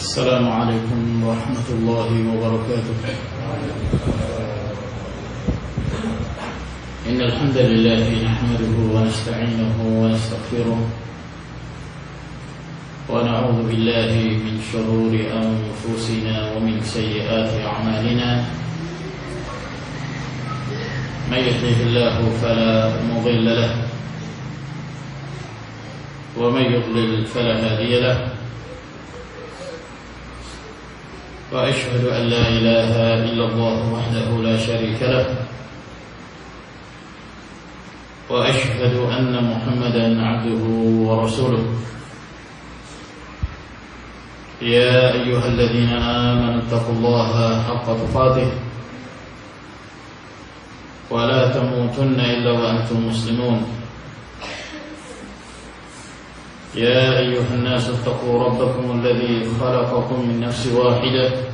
السلام عليكم ورحمة الله وبركاته. إن الحمد لله نحمده ونستعينه ونستغفره ونعوذ بالله من شرور أنفسنا ومن سيئات أعمالنا. من يهده الله فلا مضل له ومن يضلل فلا هادي له. وأشهد أن لا إله إلا الله وحده لا شريك له وأشهد أن محمدا عبده ورسوله. يا أيها الذين آمنوا اتقوا الله حق تقاته ولا تموتن إلا وأنتم مسلمون. يا أيها الناس اتقوا ربكم الذي خلقكم من نفس واحدة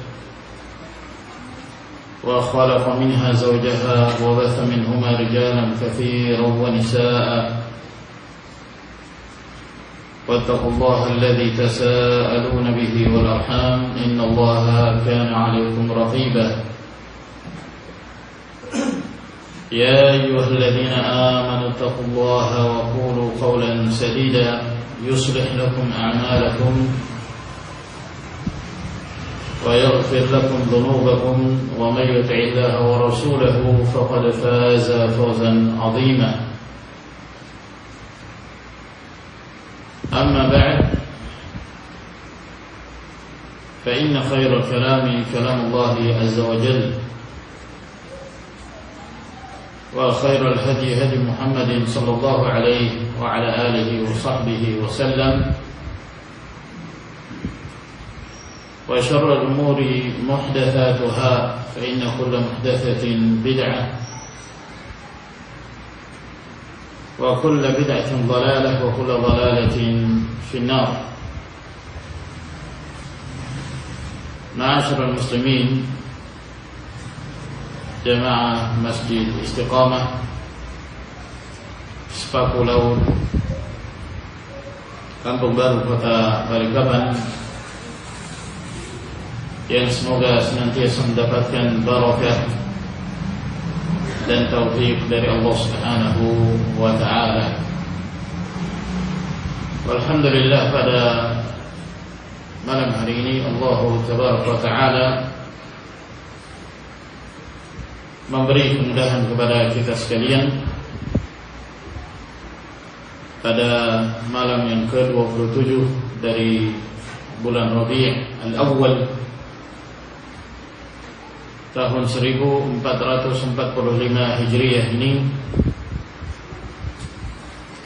وخلق منها زوجها وبث منهما رجالا كثيرا ونساء واتقوا الله الذي تساءلون به والأرحام إن الله كان عليكم رقيبا. يا أيها الذين آمنوا اتقوا الله وقولوا قولا سديدا يصلح لكم أعمالكم ويغفر لكم ذنوبكم ومن يطع الله ورسوله فقد فاز فوزا عظيما. أما بعد فإن خير الكلام كلام الله عز وجل وخير الهدي هدي محمد صلى الله عليه وعلى آله وصحبه وسلم وشر الأمور محدثاتها فإن كل محدثة بدعة وكل بدعة ضلالة وكل ضلالة في النار. معاشر المسلمين Jamaah Masjid Istiqamah Sepaku Laut, Kampung Baru, Kota Balikpapan, yang semoga senantiasa mendapatkan barakah dan taufik dari Allah Subhanahu wa ta'ala. Alhamdulillah, pada malam hari ini Allah Tabaraka wa ta'ala memberi kemudahan kepada kita sekalian pada malam yang ke-27 dari bulan Rabi' al-Awwal tahun 1445 Hijriah ini,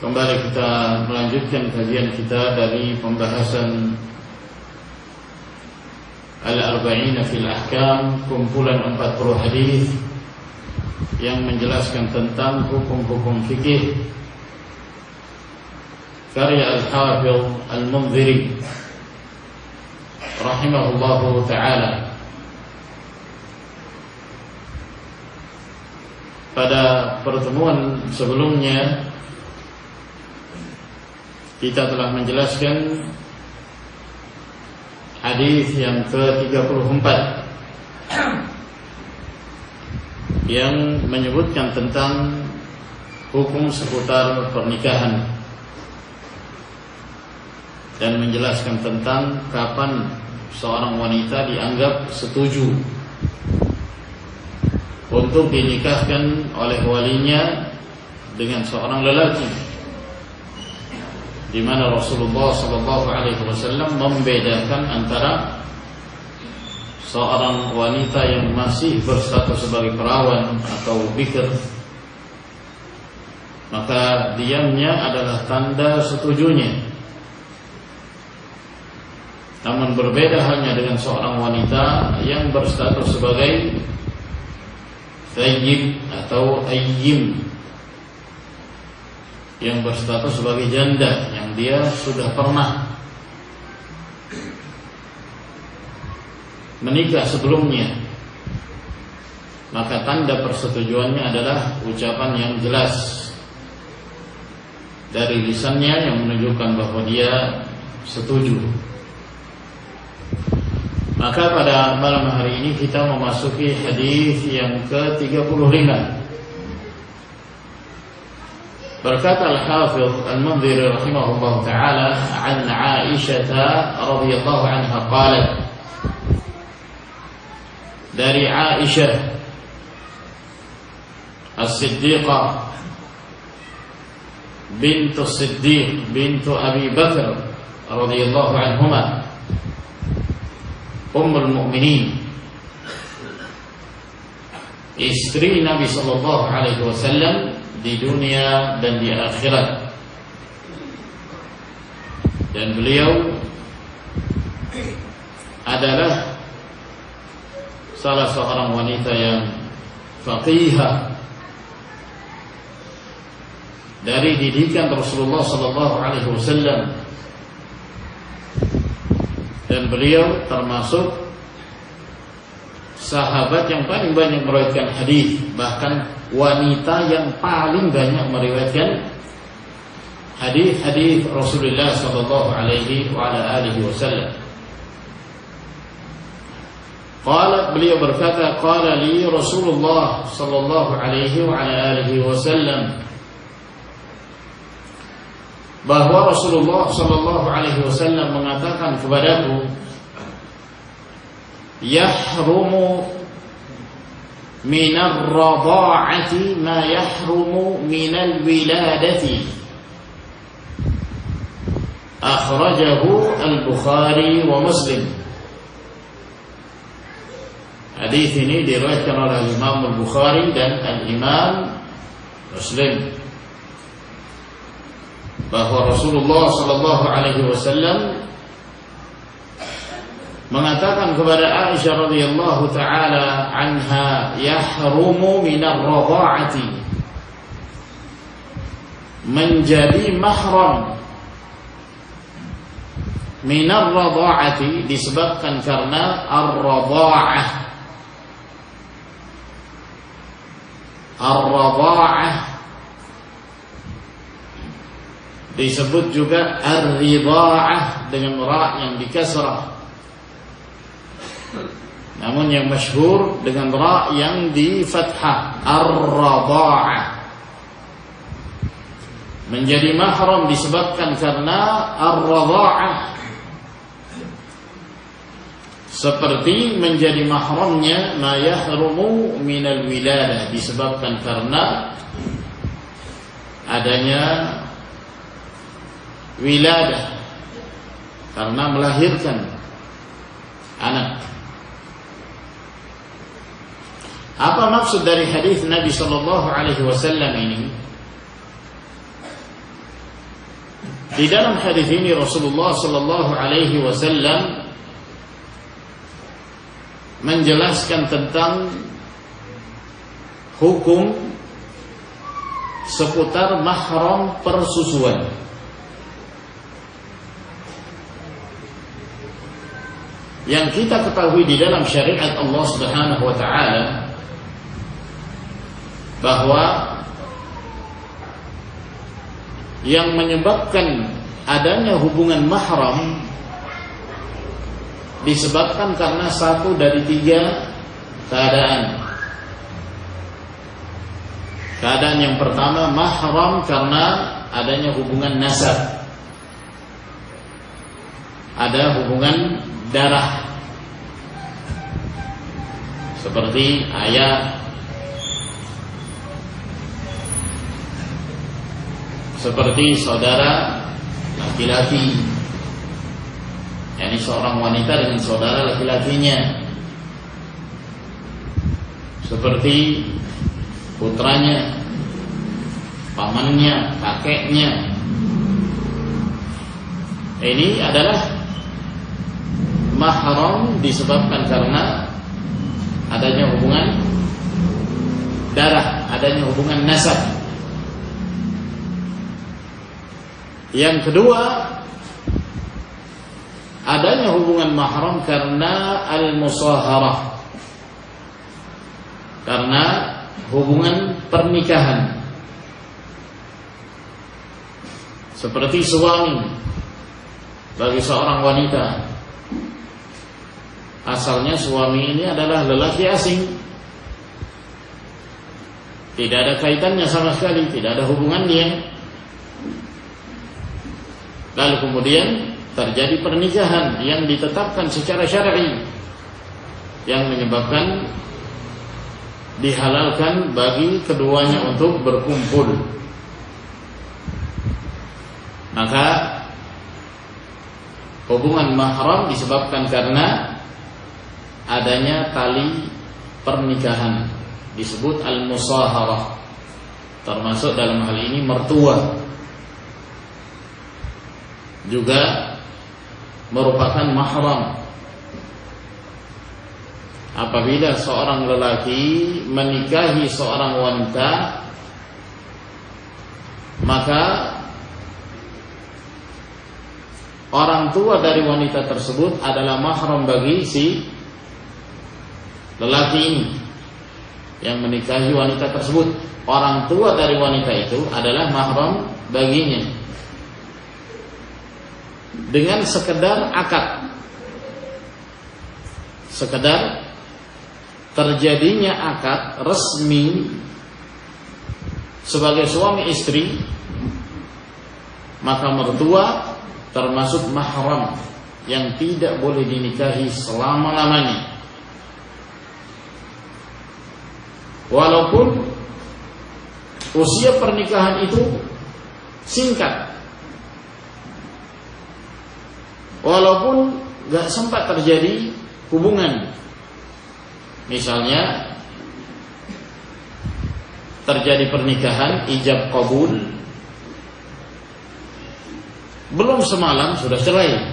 kembali kita melanjutkan kajian kita dari pembahasan Al-Arba'in fil Ahkam, kumpulan 40 hadis yang menjelaskan tentang hukum-hukum fikih karya Al-Hafidh Al-Mundhiri rahimahullahu ta'ala. Pada pertemuan sebelumnya kita telah menjelaskan hadis yang ke-34 yang menyebutkan tentang hukum seputar pernikahan dan menjelaskan tentang kapan seorang wanita dianggap setuju untuk dinikahkan oleh walinya dengan seorang lelaki, di mana Rasulullah SAW membedakan antara seorang wanita yang masih berstatus sebagai perawan atau bikr, maka diamnya adalah tanda setujunya. Namun berbeda halnya dengan seorang wanita yang berstatus sebagai thayyib atau ayyim, yang berstatus sebagai janda, yang dia sudah pernah menikah sebelumnya, maka tanda persetujuannya adalah ucapan yang jelas dari lisannya yang menunjukkan bahwa dia setuju. Maka pada malam hari ini kita memasuki hadis yang ke-35. Berkata Al-Hafidh Al-Mundhiri rahimahullah ta'ala an Aisyah radhiyallahu anha qalat, dari Aisyah As-Siddiqah bintu Siddiq bintu Abi Bakar radhiyallahu anhuma, Ummul Mukminin, istri Nabi sallallahu alaihi wasallam di dunia dan di akhirat. Dan beliau adalah salah seorang wanita yang faqihah dari didikan Rasulullah sallallahu alaihi wasallam, dan beliau termasuk sahabat yang paling banyak meriwayatkan hadis, bahkan wanita yang paling banyak meriwayatkan hadis-hadis Rasulullah sallallahu alaihi wa ala alihi wasallam. Qalat, beliau berkata, qala li Rasulullah sallallahu alaihi wa ala alihi wasallam, bahwa Rasulullah sallallahu alaihi wasallam mengatakan kepadaku, yahrumu minar radha'ati ma yahrumu minal wiladati. Akhrajahu Al-Bukhari wa Muslim. Hadis ini diriwayatkan oleh Imam Al-Bukhari dan Al-Imam Muslim, bahwa Rasulullah sallallahu alaihi wasallam mengatakan kepada Aisyah radhiyallahu taala anha, yahrumu minar radha'ati, menjadi mahram. Minar radha'ati disebabkan karena ar-radha'ah. Ar-radha'ah disebut juga ar-ridha'ah dengan ra yang dikasrah, namun yang masyhur dengan ra yang di fathah, ar-radha'ah. Menjadi mahram disebabkan karena ar-radha'ah, seperti menjadi mahramnya ma yahrumu minal wiladah, disebabkan karena adanya wiladah, karena melahirkan anak. Apa maksud dari hadis Nabi sallallahu alaihi wasallam ini? Di dalam hadis ini Rasulullah sallallahu alaihi wasallam menjelaskan tentang hukum seputar mahram persusuan. Yang kita ketahui di dalam syariat Allah Subhanahu wa taala, bahwa yang menyebabkan adanya hubungan mahram disebabkan karena satu dari tiga keadaan. Keadaan yang pertama, mahram karena adanya hubungan nasab, ada hubungan darah, seperti ayah, seperti saudara laki-laki, yakni seorang wanita dengan saudara laki-lakinya, seperti putranya, pamannya, kakeknya. Ini adalah mahram disebabkan karena adanya hubungan darah, adanya hubungan nasab. Yang kedua, adanya hubungan mahram karena al-musaharah, karena hubungan pernikahan, seperti suami bagi seorang wanita asalnya suami ini adalah lelaki asing, tidak ada kaitannya sama sekali, tidak ada hubungannya. Lalu kemudian terjadi pernikahan yang ditetapkan secara syar'i, yang menyebabkan dihalalkan bagi keduanya untuk berkumpul. Maka hubungan mahram disebabkan karena adanya tali pernikahan, disebut al-musaharah, termasuk dalam hal ini mertua juga merupakan mahram. Apabila seorang lelaki menikahi seorang wanita, maka orang tua dari wanita tersebut adalah mahram bagi si lelaki ini yang menikahi wanita tersebut. Orang tua dari wanita itu adalah mahram baginya dengan sekedar akad, sekedar terjadinya akad resmi sebagai suami istri, maka mertua termasuk mahram yang tidak boleh dinikahi selama-lamanya. Walaupun usia pernikahan itu singkat, walaupun gak sempat terjadi hubungan. Misalnya terjadi pernikahan, ijab qabul, belum semalam sudah cerai,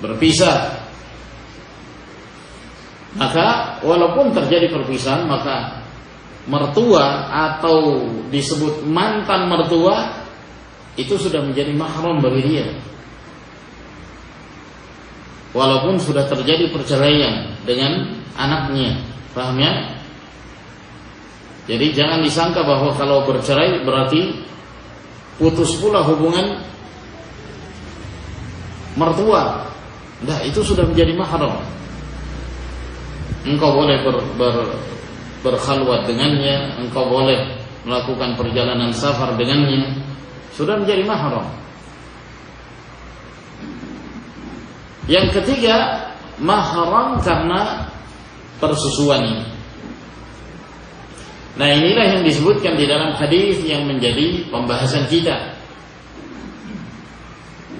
berpisah. Maka walaupun terjadi perpisahan, maka mertua atau disebut mantan mertua itu sudah menjadi mahram bagi dia, walaupun sudah terjadi perceraian dengan anaknya. Paham ya? Jadi jangan disangka bahwa kalau bercerai berarti putus pula hubungan mertua. Nah, itu sudah menjadi mahram. Engkau boleh berkhalwat dengannya, engkau boleh melakukan perjalanan safar dengannya, sudah menjadi mahram. Yang ketiga, mahram karena persusuan ini. Nah, inilah yang disebutkan di dalam hadis yang menjadi pembahasan kita,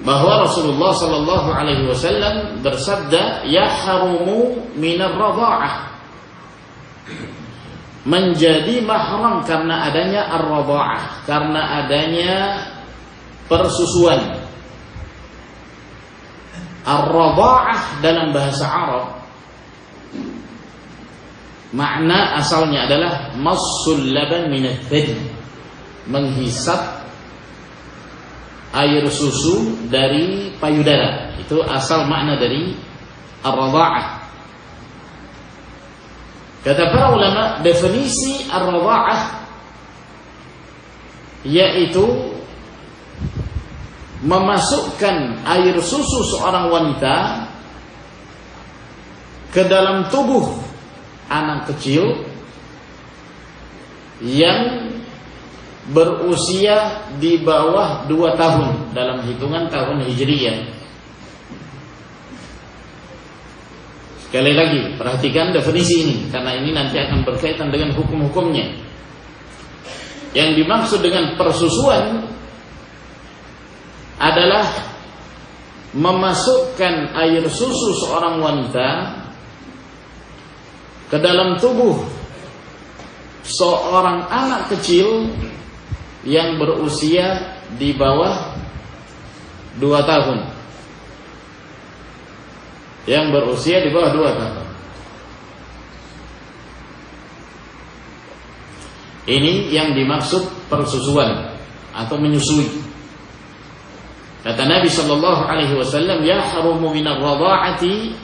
bahwa Rasulullah sallallahu alaihi wasallam bersabda, "Yahrumu minar radha'ah." Menjadi mahram karena adanya ar-radha'ah, karena adanya persusuan. Ar-radha'ah dalam bahasa Arab makna asalnya adalah massul laban minat thadi, menghisap air susu dari payudara. Itu asal makna dari ar-radha'ah. Kata para ulama, definisi ar-radha'ah yaitu memasukkan air susu seorang wanita ke dalam tubuh anak kecil yang berusia di bawah 2 tahun dalam hitungan tahun Hijriyah. Sekali lagi, perhatikan definisi ini, karena ini nanti akan berkaitan dengan hukum-hukumnya. Yang dimaksud dengan persusuan adalah memasukkan air susu seorang wanita ke dalam tubuh seorang anak kecil yang berusia di bawah 2 tahun. Yang berusia di bawah 2 tahun. Ini yang dimaksud persusuan atau menyusui. Kata Nabi sallallahu alaihi wasallam, "Yahrumu minar radha'ati",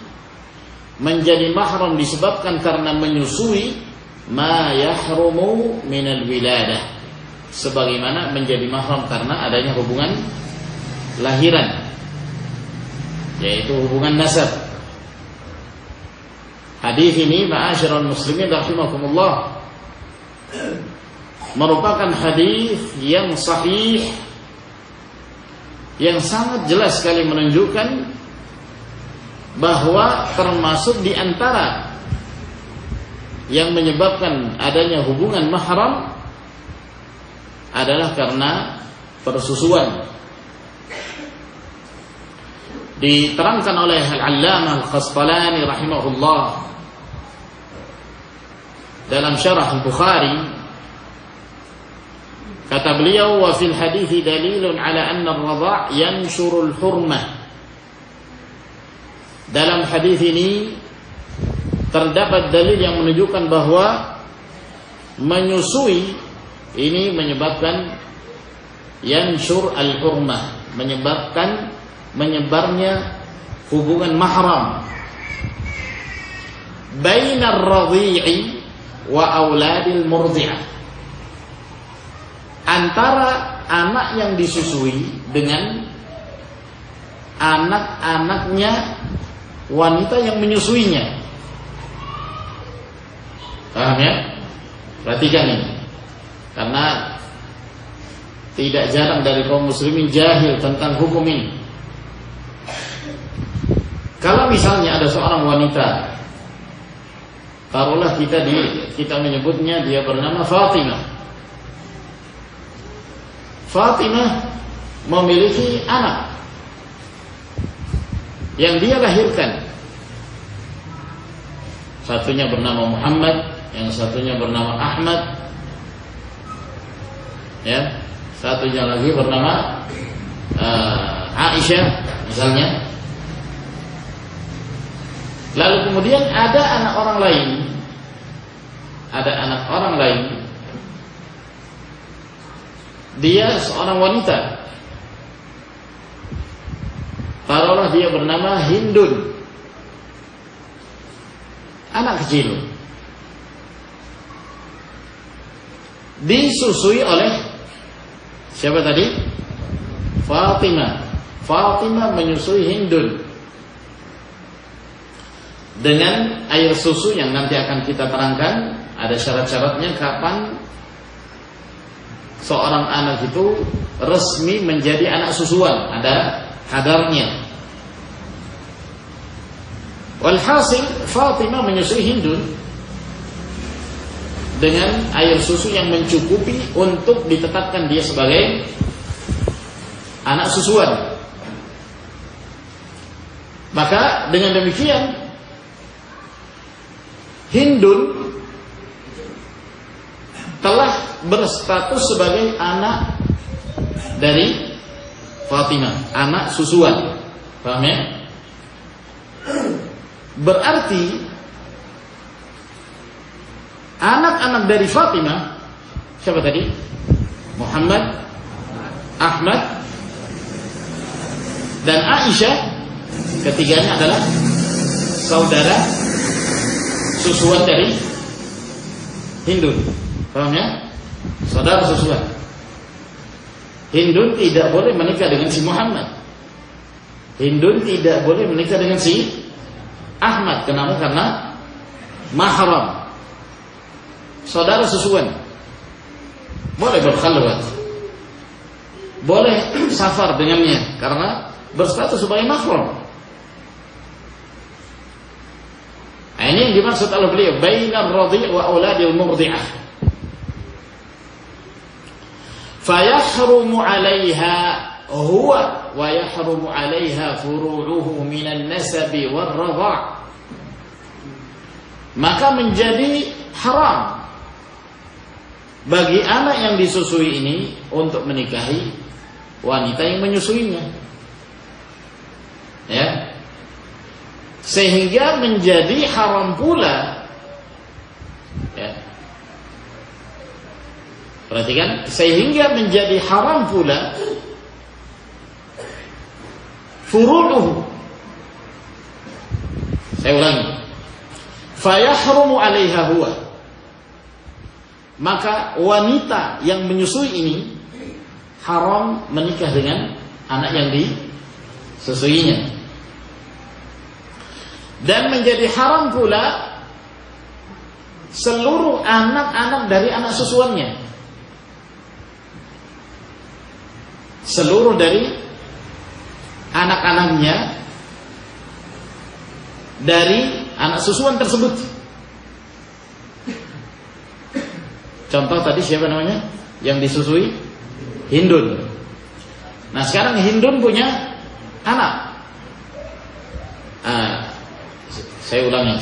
menjadi mahram disebabkan karena menyusui, "ma yahrumu minal wiladah", sebagaimana menjadi mahram karena adanya hubungan lahiran. yaitu hubungan nasab. Hadis ini ma'asyiral muslimin rahimakumullah merupakan hadis yang sahih, yang sangat jelas sekali menunjukkan bahwa termasuk di antara yang menyebabkan adanya hubungan mahram adalah karena persusuan. Diterangkan oleh Al-Allamah Al-Khasqalani rahimahullah dalam syarah Al-Bukhari, kata beliau, wa fil hadithi dalilun ala anna ar-radha' yanshurul hurmah. Dalam hadis ini terdapat dalil yang menunjukkan bahwa menyusui ini menyebabkan yanshur al-hurmah, menyebabkan menyebarnya hubungan mahram bainar radhi'i wa auladil murdi'ah, antara anak yang disusui dengan anak-anaknya wanita yang menyusuinya. Paham ya? Perhatikan ini, karena tidak jarang dari kaum muslimin jahil tentang hukum ini. Kalau misalnya ada seorang wanita, taruhlah kita menyebutnya dia bernama Fatimah. Fatimah memiliki anak yang dia lahirkan. Satunya bernama Muhammad, yang satunya bernama Ahmad, ya, satunya lagi bernama Aisyah misalnya. Lalu kemudian ada anak orang lain, dia seorang wanita, taruhlah dia bernama Hindun, anak kecil, disusui oleh siapa tadi? Fatimah. Fatimah menyusui Hindun dengan air susu yang nanti akan kita terangkan. Ada syarat-syaratnya kapan seorang anak itu resmi menjadi anak susuan, ada kadarnya. Walhasil Fatimah menyusui Hindun dengan air susu yang mencukupi untuk ditetapkan dia sebagai anak susuan. Maka dengan demikian Hindun telah berstatus sebagai anak dari Fatimah, anak susuan. Paham ya? Berarti anak-anak dari Fatimah siapa tadi? Muhammad, Ahmad, dan Aisyah. Ketiganya adalah saudara susuan dari Hindun. Paham ya? Saudara susuan. Hindun tidak boleh menikah dengan si Muhammad. Hindun tidak boleh menikah dengan si Ahmad. Kenapa? Karena mahram, saudara susuan. Boleh berkhalwat, boleh safar dengannya karena berstatus sebagai mahram. Nah, ini yang dimaksud oleh beliau bainar radhi' wa auladil murdi'ah. Fayahrumu 'alaiha huwa wa yahrumu 'alaiha furu'uhu minan nasabi war radha'. Maka menjadi haram bagi anak yang disusui ini untuk menikahi wanita yang menyusuinya. Ya. Sehingga menjadi haram pula, ya. Perhatikan, sehingga menjadi haram pula furu'uhu. Saya ulangi, fayahrumu 'alaiha huwa, maka wanita yang menyusui ini haram menikah dengan anak yang disusuinya. Dan menjadi haram pula seluruh anak-anak dari anak susuannya. Seluruh dari anak-anaknya dari anak susuan tersebut. Contoh tadi siapa namanya? Yang disusui? Hindun. Nah sekarang Hindun punya anak. Saya ulangi.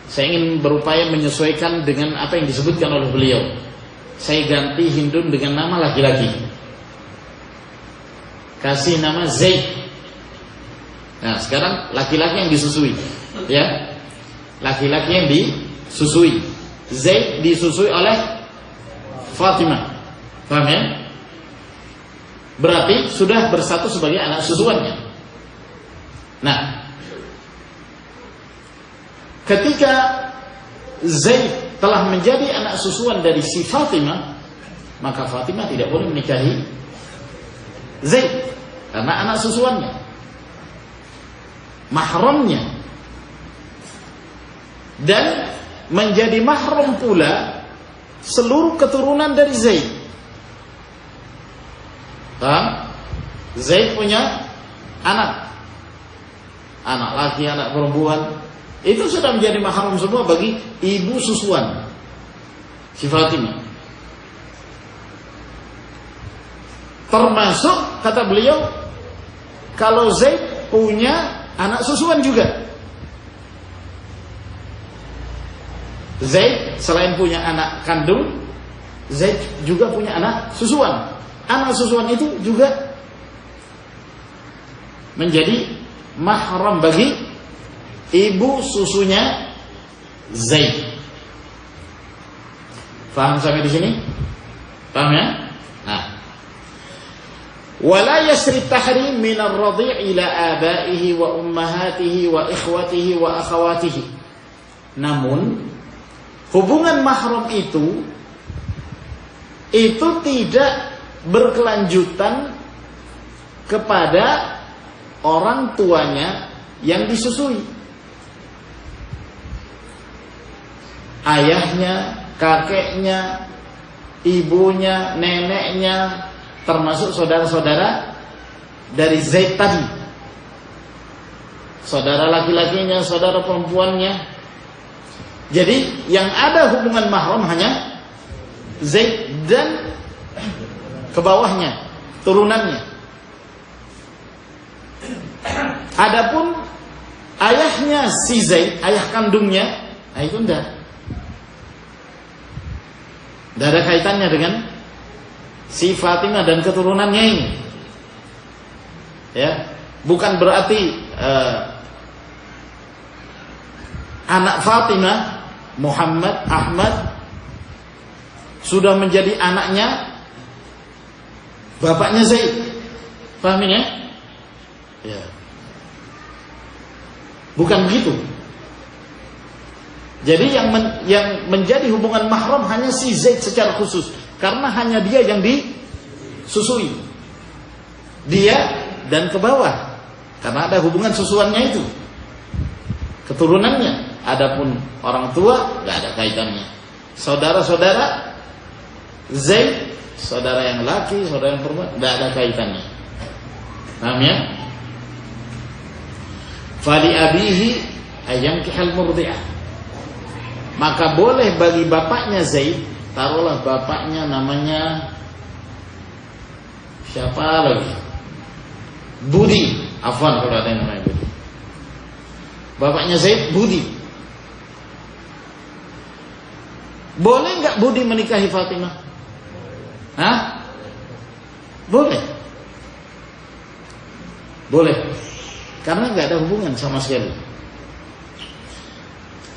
Saya ingin berupaya menyesuaikan dengan apa yang disebutkan oleh beliau. Saya ganti Hindun dengan nama laki-laki. Kasih nama Zaid. Nah sekarang laki-laki yang disusui, ya, laki-laki yang disusui. Zaid disusui oleh Fatimah, paham ya? Berarti sudah bersatu sebagai anak susuannya. Nah, ketika Zaid telah menjadi anak susuan dari si Fatimah, maka Fatimah tidak boleh menikahi Zaid karena anak susuannya, mahramnya, dan menjadi mahram pula seluruh keturunan dari Zaid. Paham? Zaid punya anak laki, anak perempuan, itu sudah menjadi mahram semua bagi ibu susuan si Fatimah. Termasuk kata beliau, kalau Zaid punya anak susuan juga. Zaid selain punya anak kandung, Zaid juga punya anak susuan. Anak susuan itu juga menjadi mahram bagi ibu susunya Zaid. Paham sampai di sini? Paham ya? Nah, wala yasri tahrim min ar-radhi' ila abaihi wa ummahatihi wa ikhwatihi wa akhawatihi. Namun hubungan mahram itu tidak berkelanjutan kepada orang tuanya yang disusui. Ayahnya, kakeknya, ibunya, neneknya, termasuk saudara-saudara dari Zaid tadi. Saudara laki-lakinya, saudara perempuannya. Jadi yang ada hubungan mahram hanya Zaid dan ke bawahnya, turunannya. Adapun ayahnya si Zaid, ayah kandungnya, nah itu tidak ada kaitannya dengan si Fatimah dan keturunannya ini. Ya, bukan berarti anak Fatimah, Muhammad, Ahmad sudah menjadi anaknya bapaknya Zaid. Pahamin ya? Ya. Bukan begitu. Jadi yang menjadi hubungan mahram hanya si Zaid secara khusus, karena hanya dia yang disusui. Dia dan ke bawah, karena ada hubungan susuannya itu, keturunannya. Adapun orang tua nggak ada kaitannya. Saudara-saudara Zaid, saudara yang laki, saudara yang perempuan, nggak ada kaitannya. Paham ya? Fali abihi ayankihal murdi'ah. Maka boleh bagi bapaknya Zaid, taruhlah bapaknya namanya siapa lagi? Budi. Afwan kalau ada yang namanya Budi. Bapaknya Zaid Budi. Boleh nggak Budi menikahi Fatimah? Hah? Boleh. Boleh. Karena nggak ada hubungan sama sekali.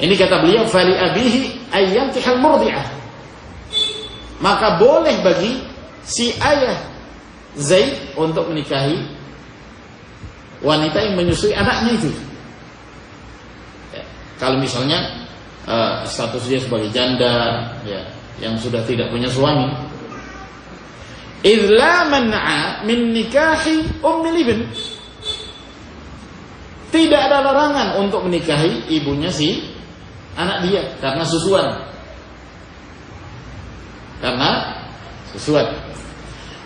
Ini kata beliau, fali abihi ayyantihal murdi'ah. Maka boleh bagi si ayah Zaid untuk menikahi wanita yang menyusui anaknya itu. Ya, kalau misalnya status dia sebagai janda, ya, yang sudah tidak punya suami. Idza man'a min nikahi ummil ibn. tidak ada larangan untuk menikahi ibunya si anak dia karena susuan.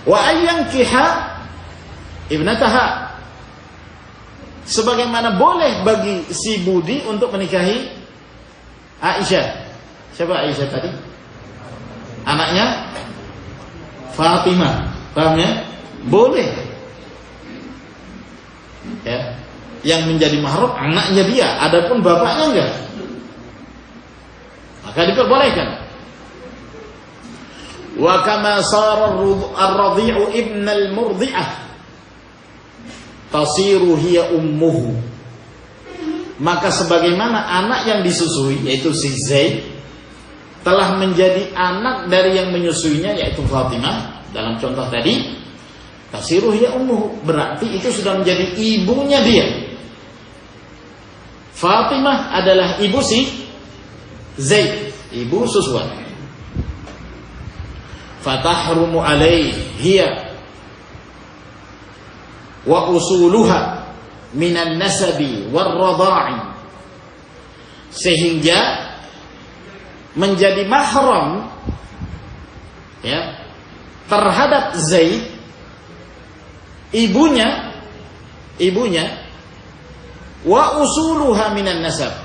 Wa ayyankiha ibnataha, sebagaimana boleh bagi si Budi untuk menikahi Aisyah. Siapa Aisyah tadi? Anaknya Fatimah. Paham ya? Boleh. Ya. Yang menjadi mahram anaknya dia, adapun bapaknya enggak. Maka diperbolehkan. Wa kama sara ar-radhi'u ibn al-murdi'ah tasiru hiya ummuhu. Maka sebagaimana anak yang disusui yaitu si Zaid telah menjadi anak dari yang menyusuinya yaitu Fatimah dalam contoh tadi, tasiru hiya ummuhu, berarti itu sudah menjadi ibunya dia. Fatimah adalah ibu si Zaid, ibu susuan. Fatahrumu alaihi hiya wa usuluha minan nasabi war radha'i, sehingga menjadi mahram ya terhadap Zaid ibunya wa usuluha minan nasab.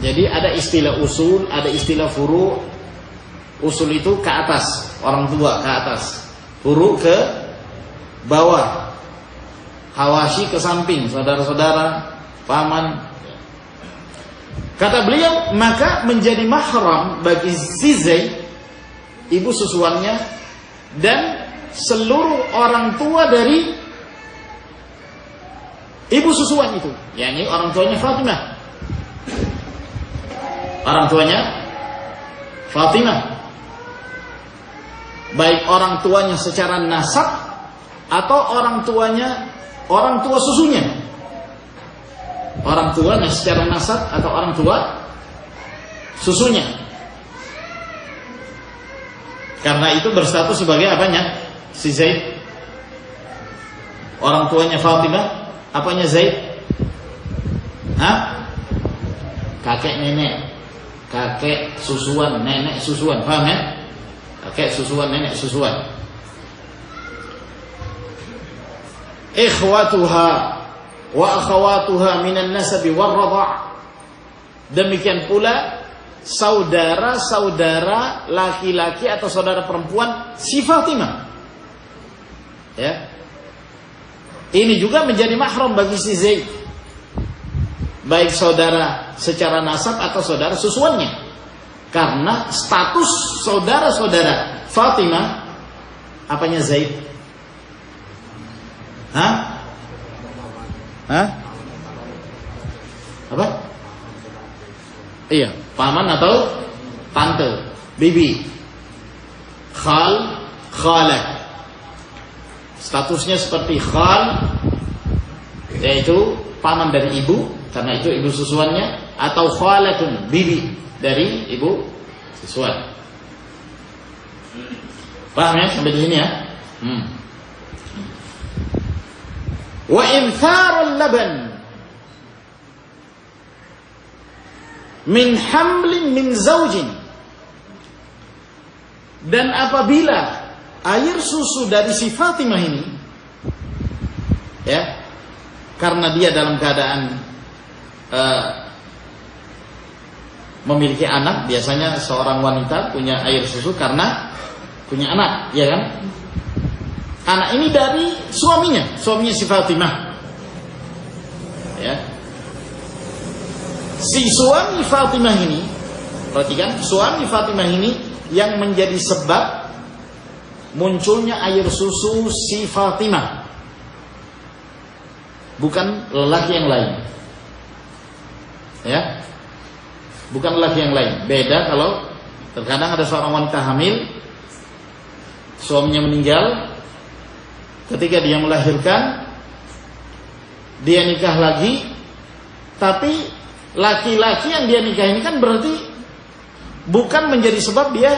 Jadi ada istilah usul, ada istilah furu. Usul itu ke atas, orang tua ke atas, furu ke bawah, hawashi ke samping, saudara-saudara, paman. Kata beliau, maka menjadi mahram bagi si Zaid, ibu susuannya, dan seluruh orang tua dari ibu susuan itu, yakni orang tuanya Fatimah. Orang tuanya Fatimah, baik orang tuanya secara nasab atau orang tua susunya. Orang tuanya secara nasab atau orang tua susunya. Karena itu berstatus sebagai apanya? Si Zaid. Orang tuanya Fatimah, apanya Zaid? Kakek nenek, kakek susuan, nenek susuan, paham ya? Kakek susuan, nenek susuan. Ikhwatuha wa akhawatuha minan nasabi war radha'. Demikian pula saudara-saudara laki-laki atau saudara perempuan si Fatimah. Ya. Ini juga menjadi mahram bagi si Zaid, baik saudara secara nasab atau saudara susuannya, karena status saudara-saudara Fatimah apanya Zaid? Apa? Iya, paman atau tante, bibi, khalah. Statusnya seperti khal, yaitu paman dari ibu, karena itu ibu susuannya, atau khalatun, bibi dari ibu susuan. Paham ya sampai di sini ya? Wa intharul laban min hamlin min zaujin, dan apabila air susu dari si Fatimah ini, ya, karena dia dalam keadaan memiliki anak, biasanya seorang wanita punya air susu karena punya anak, ya kan? Anak ini dari suaminya si Fatimah, ya. Si suami Fatimah ini, perhatikan, suami Fatimah ini yang menjadi sebab munculnya air susu si Fatimah, bukan lelaki yang lain, ya, bukan lelaki yang lain. Beda kalau terkadang ada seorang wanita hamil, suaminya meninggal, ketika dia melahirkan, dia nikah lagi, tapi laki-laki yang dia nikah ini kan berarti bukan menjadi sebab dia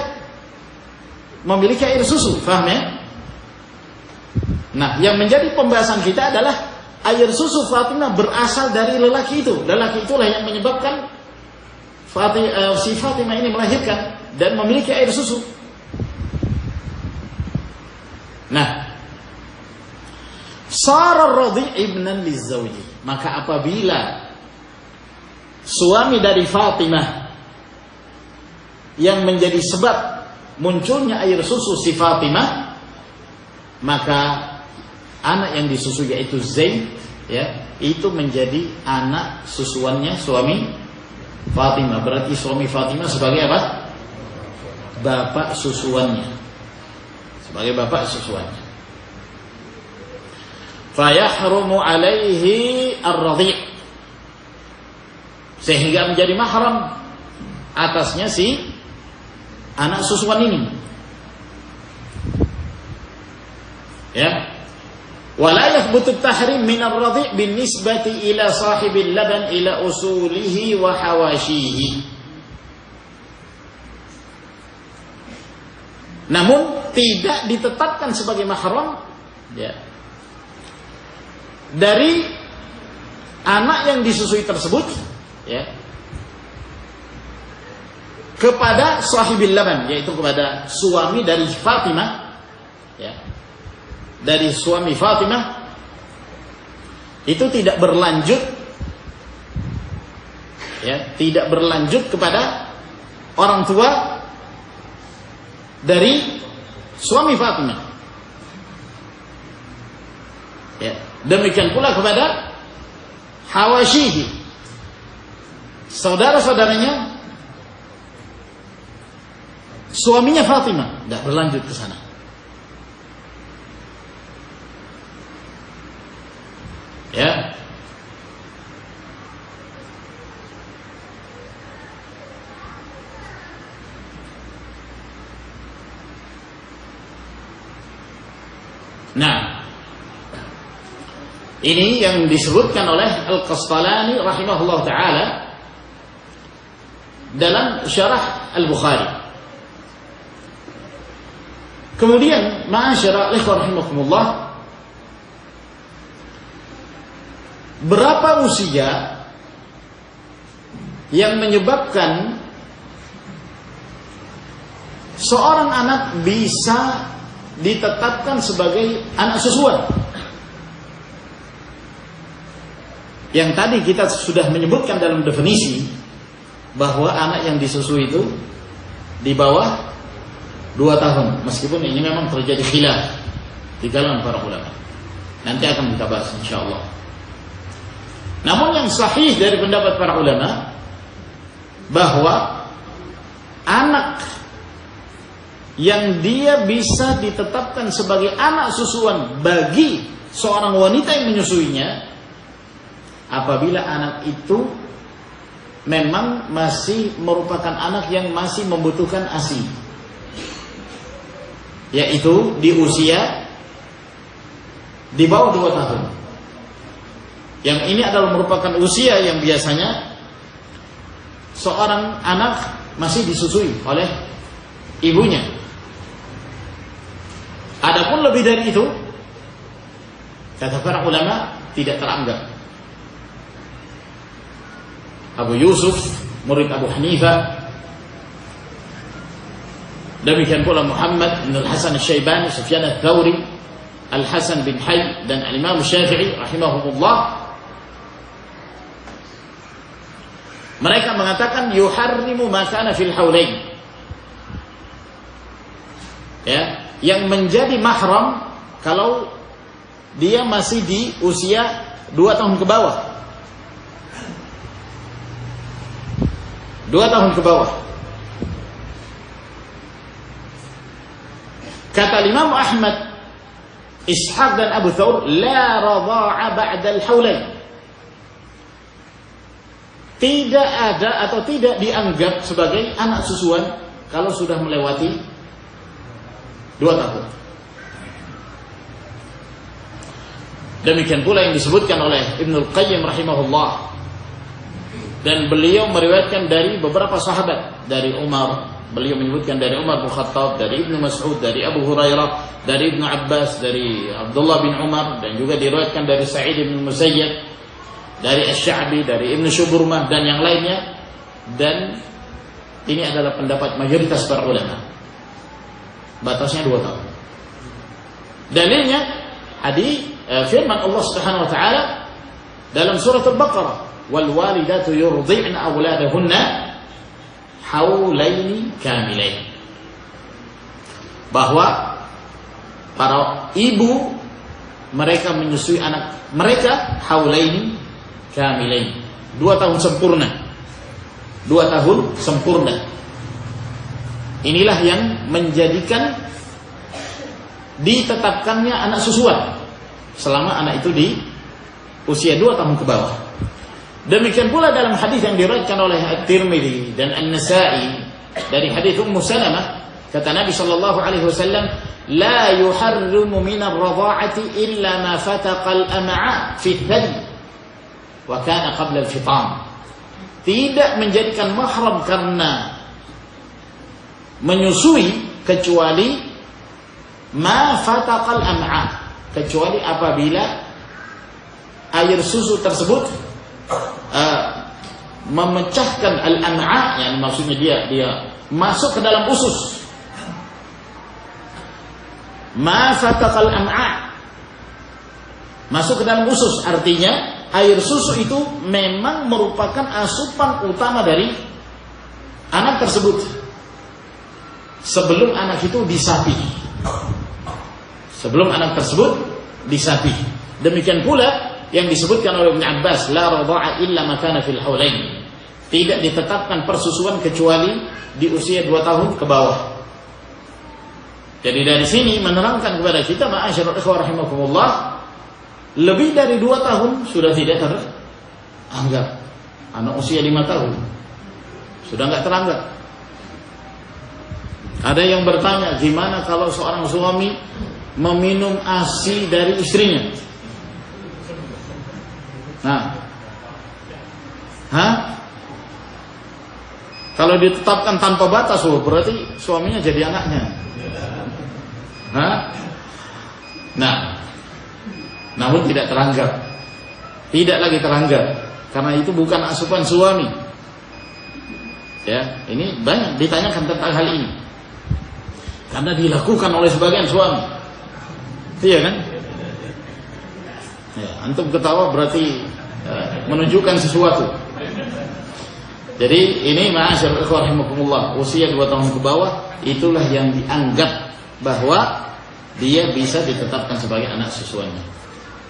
memiliki air susu, paham ya? Nah, yang menjadi pembahasan kita adalah air susu Fatimah berasal dari lelaki itu. Lelaki itulah yang menyebabkan si Fatimah ini melahirkan dan memiliki air susu. Nah, sara radhi' ibnan lizawji. Maka apabila suami dari Fatimah yang menjadi sebab munculnya air susu si Fatimah, maka anak yang disusui yaitu Zaid, ya, itu menjadi anak susuannya suami Fatimah. Berarti suami Fatimah sebagai apa? Bapak susuannya. Sebagai bapak susuannya. Fayahrumu alaihi ar-radhi'. Sehingga menjadi mahram atasnya si anak susuan ini. Ya. Wala yathbutu at-tahrim min ar-radhi' binisbati ila sahibil laban ila usulihi wa hawashihi. Namun tidak ditetapkan sebagai mahram, ya, dari anak yang disusui tersebut, ya, kepada sahibil laban, yaitu kepada suami dari Fatimah, ya, dari suami Fatimah, itu tidak berlanjut, ya, tidak berlanjut kepada orang tua dari suami Fatimah. Ya, demikian pula kepada hawashihi, saudara-saudaranya suaminya Fatimah, tidak berlanjut ke sana. Ya. Nah, ini yang disebutkan oleh Al-Qastalani rahimahullah ta'ala dalam syarah Al-Bukhari. Kemudian, ma'asyara ikhwan rahimakumullah, berapa usia yang menyebabkan seorang anak bisa ditetapkan sebagai anak susuan? Yang tadi kita sudah menyebutkan dalam definisi bahwa anak yang disusui itu di bawah 2 tahun, meskipun ini memang terjadi khilaf di kalangan para ulama. Nanti akan kita bahas insyaallah. Namun yang sahih dari pendapat para ulama bahwa anak yang dia bisa ditetapkan sebagai anak susuan bagi seorang wanita yang menyusuinya apabila anak itu memang masih merupakan anak yang masih membutuhkan ASI, yaitu di usia di bawah 2 tahun. Yang ini adalah merupakan usia yang biasanya seorang anak masih disusui oleh ibunya. Adapun lebih dari itu, kata para ulama, tidak teranggap. Abu Yusuf, murid Abu Hanifah, demikian pula Muhammad bin Al-Hasan Al-Syaibani, Sufyan Al-Thawri, Al-Hasan bin Hayy, dan Al-Imam Syafi'i rahimahumullah, mereka mengatakan yuharrimu ma kana fil haulain. Ya, yang menjadi mahram kalau dia masih di usia 2 tahun ke bawah. 2 tahun ke bawah. Kata Imam Ahmad, Ishaq dan Abu Thawr, la radha'a ba'da al-haulain. Tidak ada atau tidak dianggap sebagai anak susuan kalau sudah melewati 2 tahun. Demikian pula yang disebutkan oleh Ibnul Qayyim rahimahullah, dan beliau meriwayatkan dari beberapa sahabat, dari Umar, beliau menyebutkan dari Umar bin Khattab, dari Ibnu Mas'ud, dari Abu Hurairah, dari Ibnu Abbas, dari Abdullah bin Umar, dan juga diriwayatkan dari Sa'id bin Musayyab, dari Asy-Sya'bi, dari Ibnu Syuburmah dan yang lainnya. Dan ini adalah pendapat mayoritas para ulama. Batasnya 2 tahun. Dalilnya firman Allah Subhanahu wa taala dalam surat Al-Baqarah, wal walidatu yurdi'na auladahunna haulaini kamilain, bahwa para ibu mereka menyusui anak mereka haulaini kamilain, 2 tahun sempurna. 2 tahun sempurna. Inilah yang menjadikan ditetapkannya anak susuan selama anak itu di usia 2 tahun ke bawah. Demikian pula dalam hadis yang diriwayatkan oleh At-Tirmidzi dan An-Nasa'i dari hadis Ummu Salamah, kata Nabi sallallahu alaihi wasallam, la yuharrimu min ar-radha'ati illa ma fataqa al-am'a fi al-thadi wa kana qabla al-fitam. Tidak menjadikan mahram karena menyusui kecuali ma fataqa al-am'a, kecuali apabila air susu tersebut memecahkan al-am'a, yang maksudnya dia masuk ke dalam usus. Ma fataqal am'a, masuk ke dalam usus, artinya air susu itu memang merupakan asupan utama dari anak tersebut sebelum anak itu disapi. Sebelum anak tersebut disapi. Demikian pula yang disebutkan oleh Ibnu Abbas, la radha'a illa ma kana fil haulain. Tidak ditetapkan persusuan kecuali di usia 2 tahun ke bawah. Jadi dari sini menerangkan kepada kita, ma'asyiral ikhwah rahimakumullah, lebih dari 2 tahun sudah tidak teranggap. Anak usia 5 tahun sudah enggak teranggap. Ada yang bertanya, gimana kalau seorang suami meminum ASI dari istrinya? Kalau ditetapkan tanpa batas, berarti suaminya jadi anaknya. Namun tidak teranggap. Tidak lagi teranggap karena itu bukan asupan suami. Ya, ini banyak ditanyakan tentang hal ini. Karena dilakukan oleh sebagian suami. Iya kan? Ya, antum ketawa berarti menunjukkan sesuatu. Jadi ini ma'asyiral ikhwah rahimakumullah, usia 2 tahun ke bawah itulah yang dianggap bahwa dia bisa ditetapkan sebagai anak susuannya.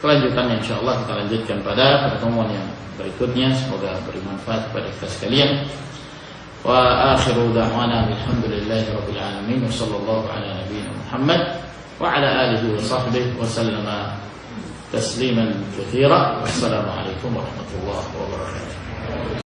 Kelanjutannya insyaallah kita lanjutkan pada pertemuan yang berikutnya. Semoga bermanfaat kepada kita sekalian. Wa akhiru da'wana alhamdulillahirabbil alamin, wa sallallahu ala nabiyyina Muhammad wa ala alihi wa sahbihi wa sallama tasliman katsira. Wassalamu alaikum warahmatullahi wabarakatuh.